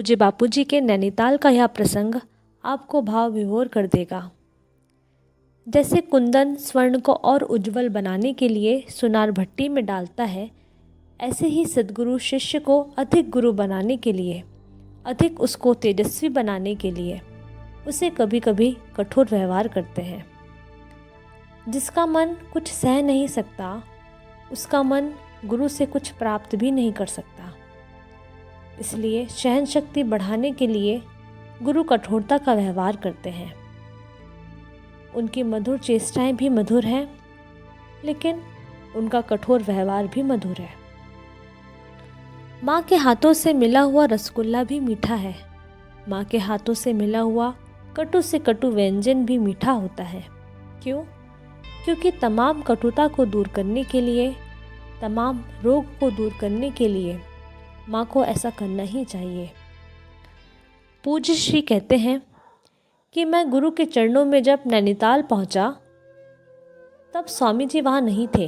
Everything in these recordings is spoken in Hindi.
पूज्य बापूजी के नैनीताल का यह प्रसंग आपको भाव विभोर कर देगा। जैसे कुंदन स्वर्ण को और उज्जवल बनाने के लिए सुनार भट्टी में डालता है, ऐसे ही सद्गुरु शिष्य को अधिक गुरु बनाने के लिए, अधिक उसको तेजस्वी बनाने के लिए उसे कभी कभी कठोर व्यवहार करते हैं। जिसका मन कुछ सह नहीं सकता, उसका मन गुरु से कुछ प्राप्त भी नहीं कर सकता। इसलिए सहन शक्ति बढ़ाने के लिए गुरु कठोरता का व्यवहार करते हैं। उनकी मधुर चेष्टाएं भी मधुर हैं, लेकिन उनका कठोर व्यवहार भी मधुर है। माँ के हाथों से मिला हुआ रसगुल्ला भी मीठा है। माँ के हाथों से मिला हुआ कटु से कटु व्यंजन भी मीठा होता है। क्यों? क्योंकि तमाम कटुता को दूर करने के लिए, तमाम रोग को दूर करने के लिए माँ को ऐसा करना ही चाहिए। पूज्य श्री कहते हैं कि मैं गुरु के चरणों में जब नैनीताल पहुंचा, तब स्वामी जी वहाँ नहीं थे।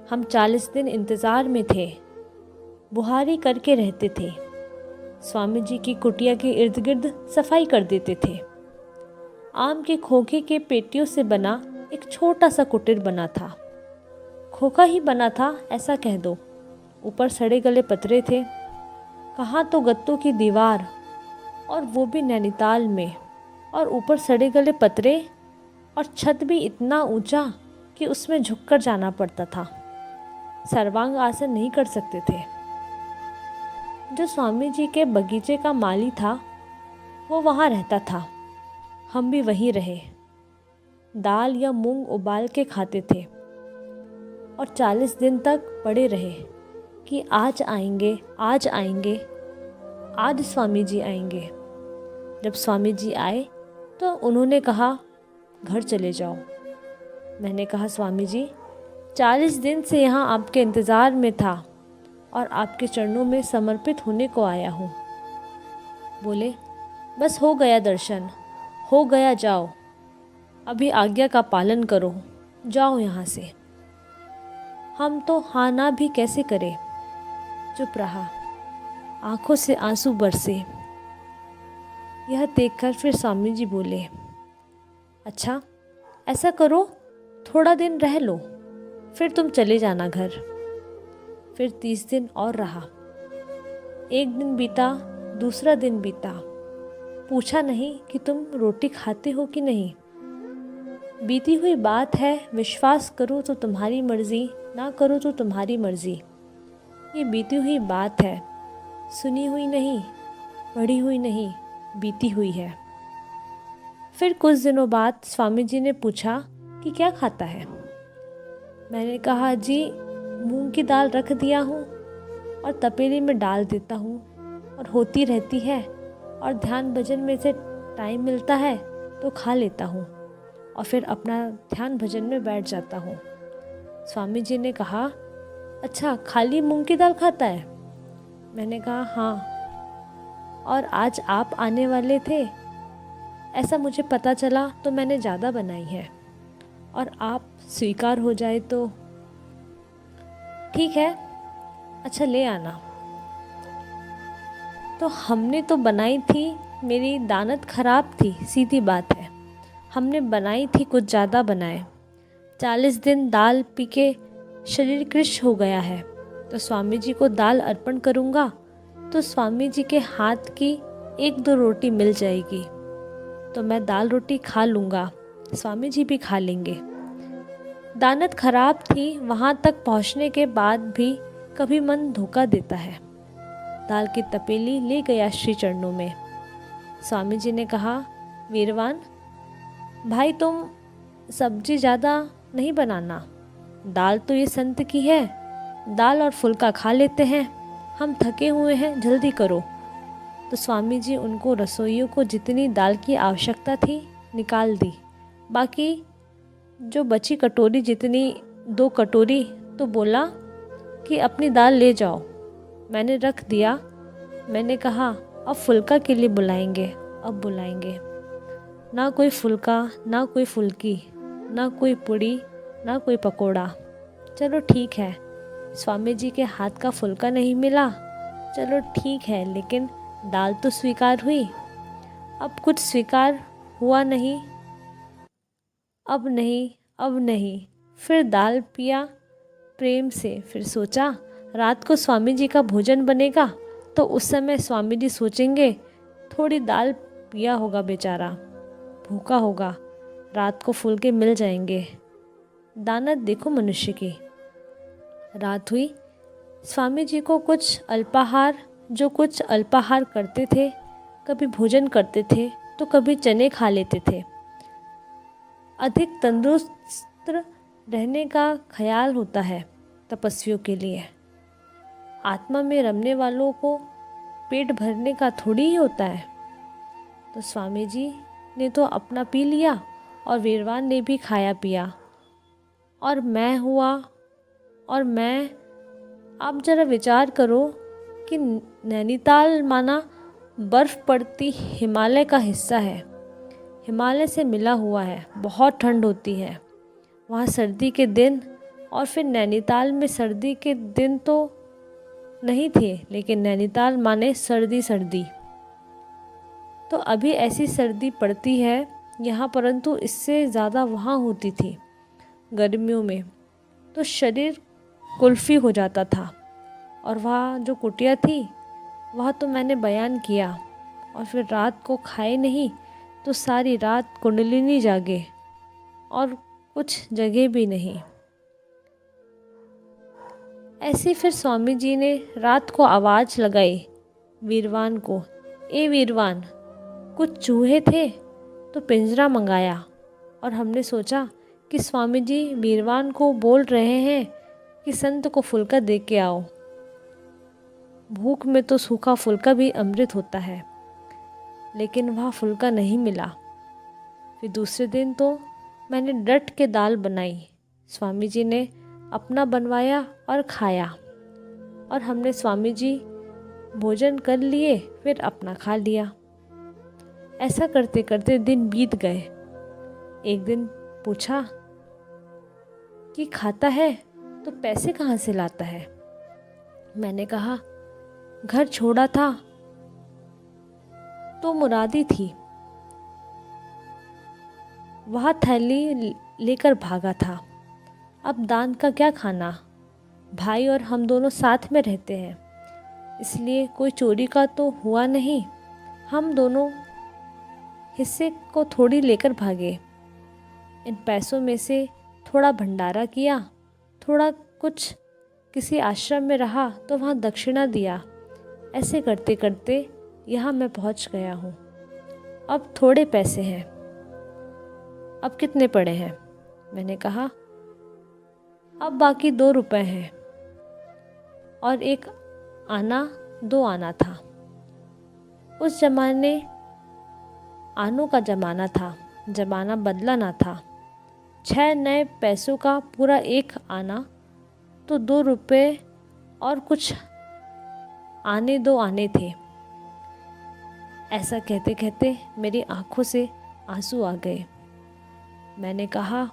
हम 40 दिन इंतज़ार में थे। बुहारी करके रहते थे। स्वामी जी की कुटिया के इर्द गिर्द सफाई कर देते थे। आम के खोखे के पेटियों से बना एक छोटा सा कुटीर बना था। खोखा ही बना था ऐसा कह दो। ऊपर सड़े गले पतरे थे, कहाँ तो गत्तों की दीवार, और वो भी नैनीताल में, और ऊपर सड़े गले पतरे, और छत भी इतना ऊंचा कि उसमें झुककर जाना पड़ता था। सर्वांग आसन नहीं कर सकते थे। जो स्वामी जी के बगीचे का माली था, वो वहाँ रहता था। हम भी वहीं रहे। दाल या मूंग उबाल के खाते थे और 40 दिन तक पड़े रहे कि आज आएंगे, आज आएंगे, आज स्वामी जी आएंगे। जब स्वामी जी आए तो उन्होंने कहा, घर चले जाओ। मैंने कहा, स्वामी जी 40 दिन से यहाँ आपके इंतज़ार में था और आपके चरणों में समर्पित होने को आया हूँ। बोले, बस हो गया दर्शन, हो गया, जाओ। अभी आज्ञा का पालन करो, जाओ यहाँ से। हम तो हाँ ना भी कैसे करें। चुप रहा। आंखों से आंसू बरसे। यह देखकर फिर स्वामी जी बोले, अच्छा ऐसा करो, थोड़ा दिन रह लो, फिर तुम चले जाना घर। फिर 30 दिन और रहा। एक दिन बीता, दूसरा दिन बीता। पूछा नहीं कि तुम रोटी खाते हो कि नहीं। बीती हुई बात है, विश्वास करो तो तुम्हारी मर्जी, ना करो तो तुम्हारी मर्जी। ये बीती हुई बात है, सुनी हुई नहीं, पढ़ी हुई नहीं, बीती हुई है। फिर कुछ दिनों बाद स्वामी जी ने पूछा कि क्या खाता है। मैंने कहा, जी मूंग की दाल रख दिया हूँ और तपेली में डाल देता हूँ और होती रहती है, और ध्यान भजन में से टाइम मिलता है तो खा लेता हूँ और फिर अपना ध्यान भजन में बैठ जाता हूँ। स्वामी जी ने कहा, अच्छा खाली मूंग की दाल खाता है। मैंने कहा, हाँ, और आज आप आने वाले थे, ऐसा मुझे पता चला तो मैंने ज़्यादा बनाई है, और आप स्वीकार हो जाए तो ठीक है, अच्छा ले आना। तो हमने तो बनाई थी, मेरी दानत खराब थी, सीधी बात है। हमने बनाई थी, कुछ ज़्यादा बनाए। 40 दिन दाल पी के शरीर कृश हो गया है, तो स्वामी जी को दाल अर्पण करूँगा तो स्वामी जी के हाथ की 1-2 रोटी मिल जाएगी, तो मैं दाल रोटी खा लूँगा, स्वामी जी भी खा लेंगे। दानत खराब थी, वहाँ तक पहुँचने के बाद भी कभी मन धोखा देता है। दाल की तपेली ले गया श्री चरणों में। स्वामी जी ने कहा, वीरवान भाई, तुम सब्जी ज़्यादा नहीं बनाना, दाल तो ये संत की है, दाल और फुल्का खा लेते हैं, हम थके हुए हैं, जल्दी करो। तो स्वामी जी उनको रसोइयों को जितनी दाल की आवश्यकता थी निकाल दी। बाकी जो बची कटोरी, जितनी 2 कटोरी, तो बोला कि अपनी दाल ले जाओ। मैंने रख दिया। मैंने कहा, अब फुल्का के लिए बुलाएंगे, अब बुलाएंगे। ना कोई फुल्का, ना कोई फुल्की, ना कोई पूड़ी, ना कोई पकोड़ा। चलो ठीक है, स्वामी जी के हाथ का फुल्का नहीं मिला, चलो ठीक है, लेकिन दाल तो स्वीकार हुई, अब कुछ स्वीकार हुआ नहीं। अब नहीं, अब नहीं। फिर दाल पिया प्रेम से। फिर सोचा रात को स्वामी जी का भोजन बनेगा तो उस समय स्वामी जी सोचेंगे थोड़ी दाल पिया होगा बेचारा, भूखा होगा, रात को फुलके मिल जाएंगे। दानत देखो मनुष्य की। रात हुई, स्वामी जी को कुछ अल्पाहार, जो कुछ अल्पाहार करते थे, कभी भोजन करते थे तो कभी चने खा लेते थे। अधिक तंदुरुस्त रहने का ख्याल होता है तपस्वियों के लिए। आत्मा में रमने वालों को पेट भरने का थोड़ी ही होता है। तो स्वामी जी ने तो अपना पी लिया और वीरवान ने भी खाया पिया, और मैं हुआ। और मैं, आप जरा विचार करो कि नैनीताल माना बर्फ़ पड़ती हिमालय का हिस्सा है, हिमालय से मिला हुआ है, बहुत ठंड होती है वहाँ सर्दी के दिन। और फिर नैनीताल में सर्दी के दिन तो नहीं थे, लेकिन नैनीताल माने सर्दी सर्दी। तो अभी ऐसी सर्दी पड़ती है यहाँ, परंतु इससे ज़्यादा वहाँ होती थी गर्मियों में। तो शरीर कुल्फ़ी हो जाता था। और वहाँ जो कुटिया थी वह तो मैंने बयान किया। और फिर रात को खाए नहीं तो सारी रात कुंडलिनी जागे और कुछ जगह भी नहीं। ऐसे फिर स्वामी जी ने रात को आवाज़ लगाई वीरवान को, ए वीरवान, कुछ चूहे थे तो पिंजरा मंगाया। और हमने सोचा कि स्वामी जी वीरवान को बोल रहे हैं कि संत को फुल्का दे के आओ। भूख में तो सूखा फुल्का भी अमृत होता है, लेकिन वह फुल्का नहीं मिला। फिर दूसरे दिन तो मैंने डट के दाल बनाई, स्वामी जी ने अपना बनवाया और खाया। और हमने स्वामी जी भोजन कर लिए, फिर अपना खा लिया। ऐसा करते करते दिन बीत गए। एक दिन पूछा कि खाता है तो पैसे कहाँ से लाता है। मैंने कहा घर छोड़ा था तो मुरादी थी, वह थैली लेकर भागा था। अब दान का क्या खाना, भाई और हम दोनों साथ में रहते हैं, इसलिए कोई चोरी का तो हुआ नहीं। हम दोनों हिस्से को थोड़ी लेकर भागे। इन पैसों में से थोड़ा भंडारा किया, थोड़ा कुछ किसी आश्रम में रहा तो वहाँ दक्षिणा दिया। ऐसे करते करते यहाँ मैं पहुँच गया हूँ। अब थोड़े पैसे हैं। अब कितने पड़े हैं? मैंने कहा अब बाकी 2 रुपए हैं और 1 आना 2 आना था। उस जमाने आनों का ज़माना था, ज़माना बदला ना था। 6 नए पैसों का पूरा 1 आना तो 2 रुपए और कुछ आने 2 आने थे। ऐसा कहते कहते मेरी आंखों से आंसू आ गए। मैंने कहा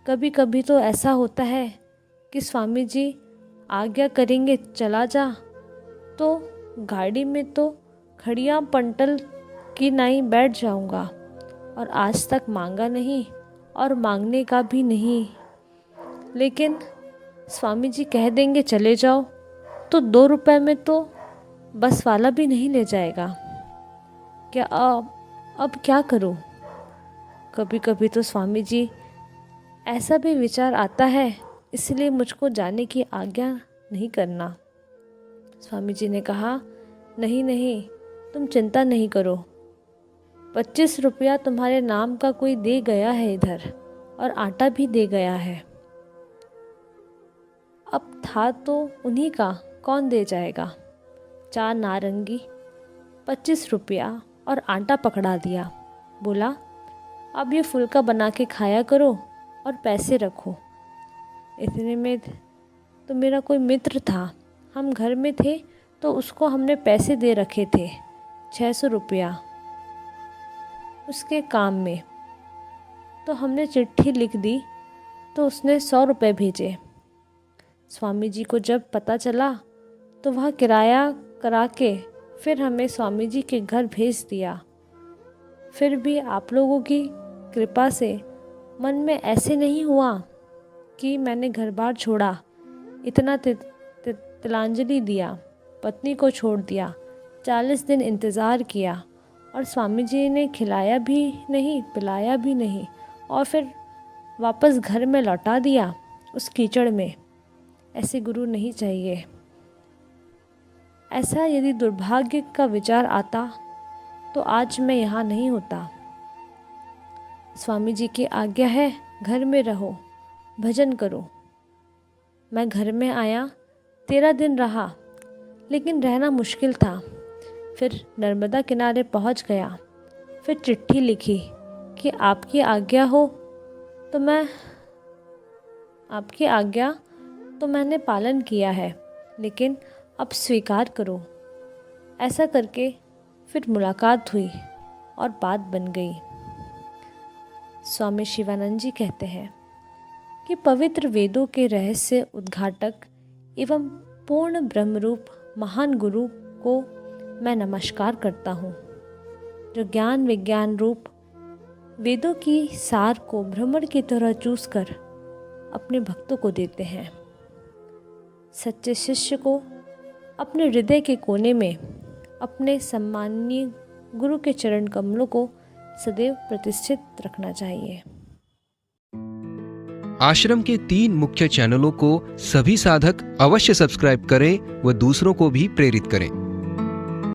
कभी कभी तो ऐसा होता है कि स्वामी जी आज्ञा करेंगे चला जा, तो गाड़ी में तो खड़िया पंटल की नाई बैठ जाऊंगा। और आज तक मांगा नहीं और मांगने का भी नहीं, लेकिन स्वामी जी कह देंगे चले जाओ तो 2 रुपए में तो बस वाला भी नहीं ले जाएगा। क्या अब क्या करूं? कभी कभी तो स्वामी जी ऐसा भी विचार आता है, इसलिए मुझको जाने की आज्ञा नहीं करना। स्वामी जी ने कहा नहीं नहीं, तुम चिंता नहीं करो, 25 रुपया तुम्हारे नाम का कोई दे गया है इधर, और आटा भी दे गया है। अब था तो उन्हीं का, कौन दे जाएगा। 4 नारंगी, 25 रुपया और आटा पकड़ा दिया। बोला अब ये फुल्का बना के खाया करो और पैसे रखो। इतने में तो मेरा कोई मित्र था, हम घर में थे तो उसको हमने पैसे दे रखे थे 600 रुपया उसके काम में। तो हमने चिट्ठी लिख दी तो उसने 100 रुपये भेजे। स्वामी जी को जब पता चला तो वह किराया करा के फिर हमें स्वामी जी के घर भेज दिया। फिर भी आप लोगों की कृपा से मन में ऐसे नहीं हुआ कि मैंने घर बार छोड़ा, इतना तिलांजलि दिया, पत्नी को छोड़ दिया, 40 दिन इंतज़ार किया और स्वामी जी ने खिलाया भी नहीं, पिलाया भी नहीं और फिर वापस घर में लौटा दिया उस कीचड़ में। ऐसे गुरु नहीं चाहिए। ऐसा यदि दुर्भाग्य का विचार आता तो आज मैं यहाँ नहीं होता। स्वामी जी की आज्ञा है, घर में रहो, भजन करो। मैं घर में आया, 13 दिन रहा, लेकिन रहना मुश्किल था। फिर नर्मदा किनारे पहुंच गया। फिर चिट्ठी लिखी कि आपकी आज्ञा हो तो मैंने पालन किया है, लेकिन अब स्वीकार करो। ऐसा करके फिर मुलाकात हुई और बात बन गई। स्वामी शिवानंद जी कहते हैं कि पवित्र वेदों के रहस्य उद्घाटक एवं पूर्ण ब्रह्मरूप महान गुरु को मैं नमस्कार करता हूँ, जो ज्ञान विज्ञान रूप वेदों की सार को भ्रमर की तरह चूस कर अपने भक्तों को देते हैं। सच्चे शिष्य को अपने हृदय के कोने में अपने सम्माननीय गुरु के चरण कमलों को सदैव प्रतिष्ठित रखना चाहिए। आश्रम के 3 मुख्य चैनलों को सभी साधक अवश्य सब्सक्राइब करें व दूसरों को भी प्रेरित करें।